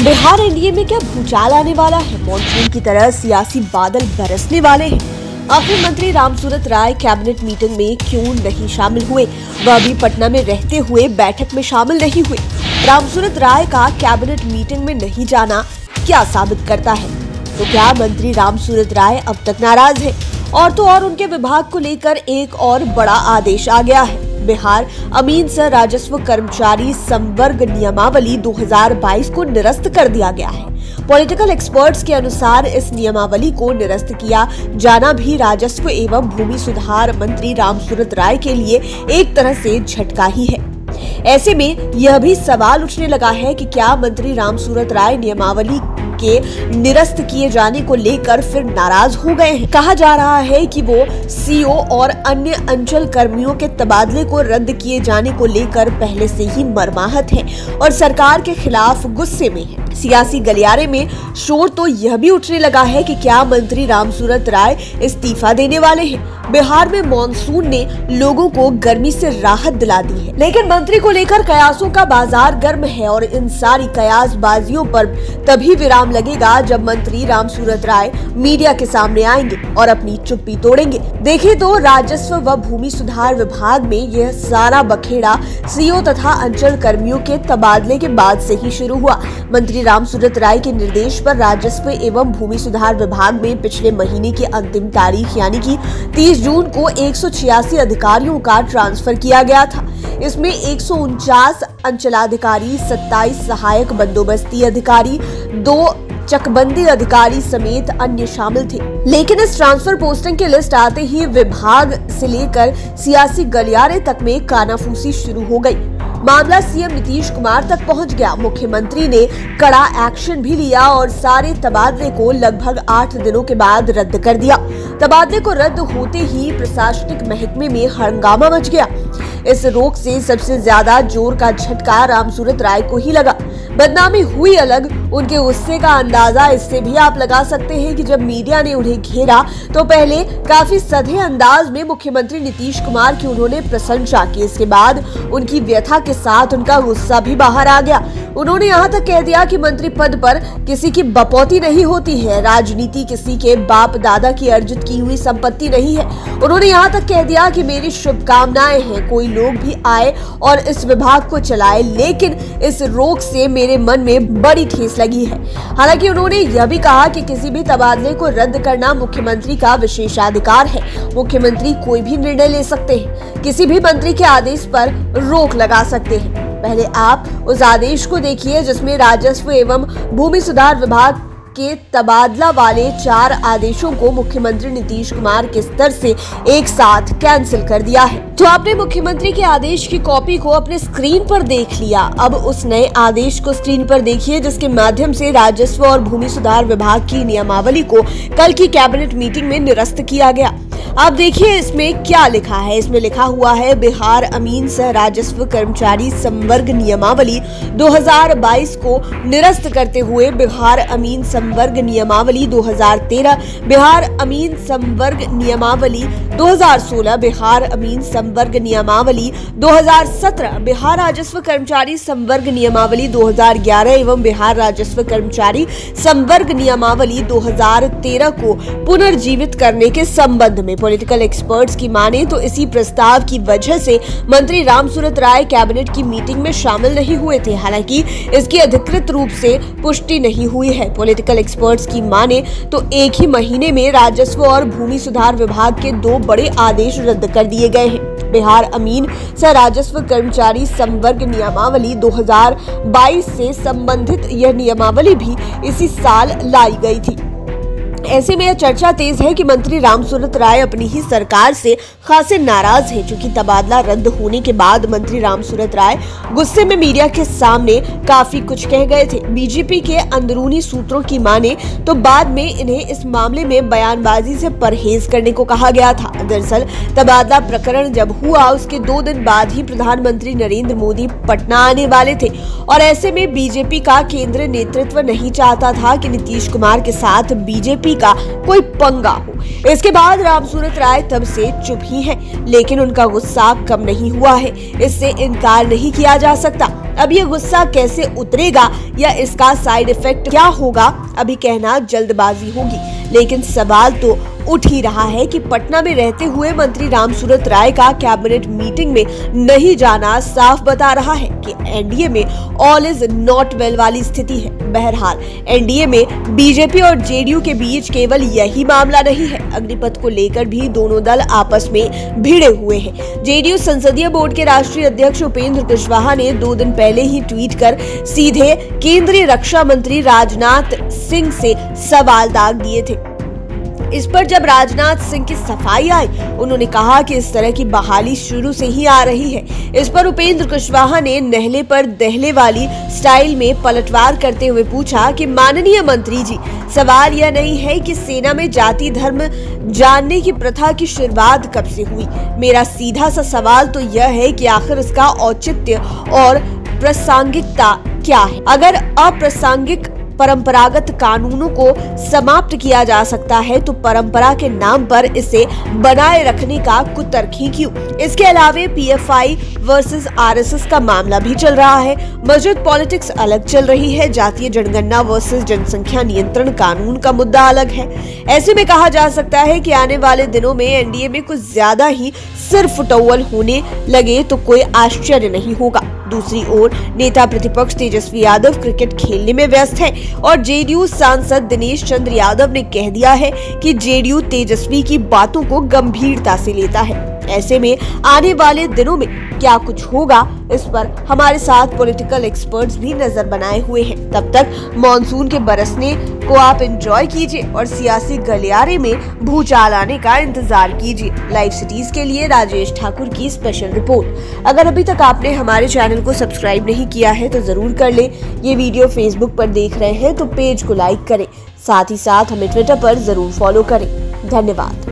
Bihar NDA में क्या भूचाल आने वाला है? मॉनसून की तरह सियासी बादल बरसने वाले हैं। आखिर मंत्री रामसूरत राय कैबिनेट मीटिंग में क्यों नहीं शामिल हुए? वह भी पटना में रहते हुए बैठक में शामिल नहीं हुए। रामसूरत राय का कैबिनेट मीटिंग में नहीं जाना क्या साबित करता है? तो क्या मंत्री रामसूरत राय अब तक नाराज है? और तो और उनके विभाग को लेकर एक और बड़ा आदेश आ गया है। बिहार अमीन सह राजस्व कर्मचारी संवर्ग नियमावली 2022 को निरस्त कर दिया गया है। पॉलिटिकल एक्सपर्ट्स के अनुसार इस नियमावली को निरस्त किया जाना भी राजस्व एवं भूमि सुधार मंत्री रामसूरत राय के लिए एक तरह से झटका ही है। ऐसे में यह भी सवाल उठने लगा है कि क्या मंत्री रामसूरत राय नियमावली के निरस्त किए जाने को लेकर फिर नाराज हो गए हैं। कहा जा रहा है कि वो सीओ और अन्य अंचल कर्मियों के तबादले को रद्द किए जाने को लेकर पहले से ही मर्माहत हैं और सरकार के खिलाफ गुस्से में हैं। सियासी गलियारे में शोर तो यह भी उठने लगा है कि क्या मंत्री रामसूरत राय इस्तीफा देने वाले हैं। बिहार में मॉनसून ने लोगों को गर्मी से राहत दिला दी है, लेकिन मंत्री को लेकर कयासों का बाजार गर्म है और इन सारी कयासबाजियों पर तभी विराम लगेगा जब मंत्री रामसूरत राय मीडिया के सामने आएंगे और अपनी चुप्पी तोड़ेंगे। देखिए तो राजस्व व भूमि सुधार विभाग में यह सारा बखेड़ा सीओ तथा अंचल कर्मियों के तबादले के बाद से ही शुरू हुआ। मंत्री रामसूरत राय के निर्देश पर राजस्व एवं भूमि सुधार विभाग में पिछले महीने की अंतिम तारीख यानी कि 30 जून को 186 अधिकारियों का ट्रांसफर किया गया था। इसमें 149 अंचलाधिकारी, 27 सहायक बंदोबस्ती अधिकारी, 2 चकबंदी अधिकारी समेत अन्य शामिल थे। लेकिन इस ट्रांसफर पोस्टिंग की लिस्ट आते ही विभाग से लेकर सियासी गलियारे तक में कानाफूसी शुरू हो गई। मामला सीएम नीतीश कुमार तक पहुंच गया। मुख्यमंत्री ने कड़ा एक्शन भी लिया और सारे तबादले को लगभग 8 दिनों के बाद रद्द कर दिया। तबादले को रद्द होते ही प्रशासनिक महकमे में हंगामा मच गया। इस रोक से सबसे ज्यादा जोर का झटका रामसूरत राय को ही लगा। बदनामी हुई अलग, उनके गुस्से का अंदाजा इससे भी आप लगा सकते हैं कि जब मीडिया ने उन्हें घेरा तो पहले काफी सधे अंदाज में मुख्यमंत्री नीतीश कुमार की उन्होंने प्रशंसा की। इसके बाद उनकी व्यथा के साथ उनका गुस्सा भी बाहर आ गया। उन्होंने यहाँ तक कह दिया कि मंत्री पद पर किसी की बपौती नहीं होती है, राजनीति किसी के बाप दादा की अर्जित की हुई संपत्ति नहीं है। उन्होंने यहाँ तक कह दिया कि मेरी शुभकामनाएं हैं, कोई लोग भी आए और इस विभाग को चलाए, लेकिन इस रोक से मेरे मन में बड़ी ठेस लगी है। हालांकि उन्होंने यह भी कहा कि किसी भी तबादले को रद्द करना मुख्यमंत्री का विशेषाधिकार है। मुख्यमंत्री कोई भी निर्णय ले सकते हैं, किसी भी मंत्री के आदेश पर रोक लगा सकते हैं। पहले आप उस आदेश को देखिए जिसमें राजस्व एवं भूमि सुधार विभाग के तबादला वाले 4 आदेशों को मुख्यमंत्री नीतीश कुमार के स्तर से एक साथ कैंसिल कर दिया है। तो आपने मुख्यमंत्री के आदेश की कॉपी को अपने स्क्रीन पर देख लिया। अब उस नए आदेश को स्क्रीन पर देखिए जिसके माध्यम से राजस्व और भूमि सुधार विभाग की नियमावली को कल की कैबिनेट मीटिंग में निरस्त किया गया। आप देखिए इसमें क्या लिखा है। इसमें लिखा हुआ है बिहार अमीन सह राजस्व कर्मचारी संवर्ग नियमावली 2022 को निरस्त करते हुए बिहार अमीन संवर्ग नियमावली 2013, बिहार अमीन संवर्ग नियमावली 2016, बिहार अमीन संवर्ग नियमावली 2017, बिहार राजस्व कर्मचारी संवर्ग नियमावली 2011 एवं बिहार राजस्व कर्मचारी संवर्ग नियमावली 2013 को पुनर्जीवित करने के संबंध में पॉलिटिकल एक्सपर्ट्स की माने तो इसी प्रस्ताव की वजह से मंत्री रामसूरत राय कैबिनेट की मीटिंग में शामिल नहीं हुए थे। हालांकि इसकी अधिकृत रूप से पुष्टि नहीं हुई है। पॉलिटिकल एक्सपर्ट्स की माने तो एक ही महीने में राजस्व और भूमि सुधार विभाग के 2 बड़े आदेश रद्द कर दिए गए हैं। बिहार अमीन सह राजस्व कर्मचारी संवर्ग नियमावली 2022 से संबंधित यह नियमावली भी इसी साल लाई गई थी। ऐसे में यह चर्चा तेज है कि मंत्री रामसूरत राय अपनी ही सरकार से खासे नाराज हैं, क्योंकि तबादला रद्द होने के बाद मंत्री रामसूरत राय गुस्से में मीडिया के सामने काफी कुछ कह गए थे। बीजेपी के अंदरूनी सूत्रों की माने तो बाद में इन्हें इस मामले में बयानबाजी से परहेज करने को कहा गया था। दरअसल तबादला प्रकरण जब हुआ उसके 2 दिन बाद ही प्रधानमंत्री नरेंद्र मोदी पटना आने वाले थे और ऐसे में बीजेपी का केंद्रीय नेतृत्व नहीं चाहता था कि नीतीश कुमार के साथ बीजेपी बीजेपी का कोई पंगा हो। इसके बाद रामसूरत राय तब से चुप ही हैं, लेकिन उनका गुस्सा कम नहीं हुआ है, इससे इनकार नहीं किया जा सकता। अब ये गुस्सा कैसे उतरेगा या इसका साइड इफेक्ट क्या होगा, अभी कहना जल्दबाजी होगी, लेकिन सवाल तो उठ ही रहा है कि पटना में रहते हुए मंत्री रामसूरत राय का कैबिनेट मीटिंग में नहीं जाना साफ बता रहा है कि एनडीए में ऑल इज नॉट वेल वाली स्थिति है। बहरहाल एनडीए में बीजेपी और जेडीयू के बीच केवल यही मामला नहीं है, अग्निपथ को लेकर भी दोनों दल आपस में भिड़े हुए हैं। जेडीयू संसदीय बोर्ड के राष्ट्रीय अध्यक्ष उपेंद्र कुशवाहा ने 2 दिन पहले ही ट्वीट कर सीधे केंद्रीय रक्षा मंत्री राजनाथ सिंह से सवाल दाग दिए थे। इस पर जब राजनाथ सिंह की सफाई आई, उन्होंने कहा कि इस तरह की बहाली शुरू से ही आ रही है। इस पर उपेंद्र कुशवाहा ने नहले पर दहले वाली स्टाइल में पलटवार करते हुए पूछा कि माननीय मंत्री जी, सवाल यह नहीं है कि सेना में जाति धर्म जानने की प्रथा की शुरुआत कब से हुई। मेरा सीधा सा सवाल तो यह है कि आखिर इसका औचित्य और प्रासंगिकता क्या है। अगर अप्रासंगिक परंपरागत कानूनों को समाप्त किया जा सकता है तो परंपरा के नाम पर इसे बनाए रखने का कुतर्क ही क्यों। इसके अलावे पीएफआई वर्सेस आरएसएस का मामला भी चल रहा है। मौजूद पॉलिटिक्स अलग चल रही है, जातीय जनगणना वर्सेस जनसंख्या नियंत्रण कानून का मुद्दा अलग है। ऐसे में कहा जा सकता है कि आने वाले दिनों में एनडीए में कुछ ज्यादा ही सिर फुटौल होने लगे तो कोई आश्चर्य नहीं होगा। दूसरी ओर नेता प्रतिपक्ष तेजस्वी यादव क्रिकेट खेलने में व्यस्त है और जेडीयू सांसद दिनेश चंद्र यादव ने कह दिया है कि जेडीयू तेजस्वी की बातों को गंभीरता से लेता है। ऐसे में आने वाले दिनों में क्या कुछ होगा, इस पर हमारे साथ पॉलिटिकल एक्सपर्ट्स भी नजर बनाए हुए हैं। तब तक मॉनसून के बरसने को आप एंजॉय कीजिए और सियासी गलियारे में भूचाल आने का इंतजार कीजिए। लाइव सिटीज के लिए राजेश ठाकुर की स्पेशल रिपोर्ट। अगर अभी तक आपने हमारे चैनल को सब्सक्राइब नहीं किया है तो जरूर कर ले। ये वीडियो फेसबुक पर देख रहे हैं तो पेज को लाइक करें, साथ ही साथ हमें ट्विटर पर जरूर फॉलो करें। धन्यवाद।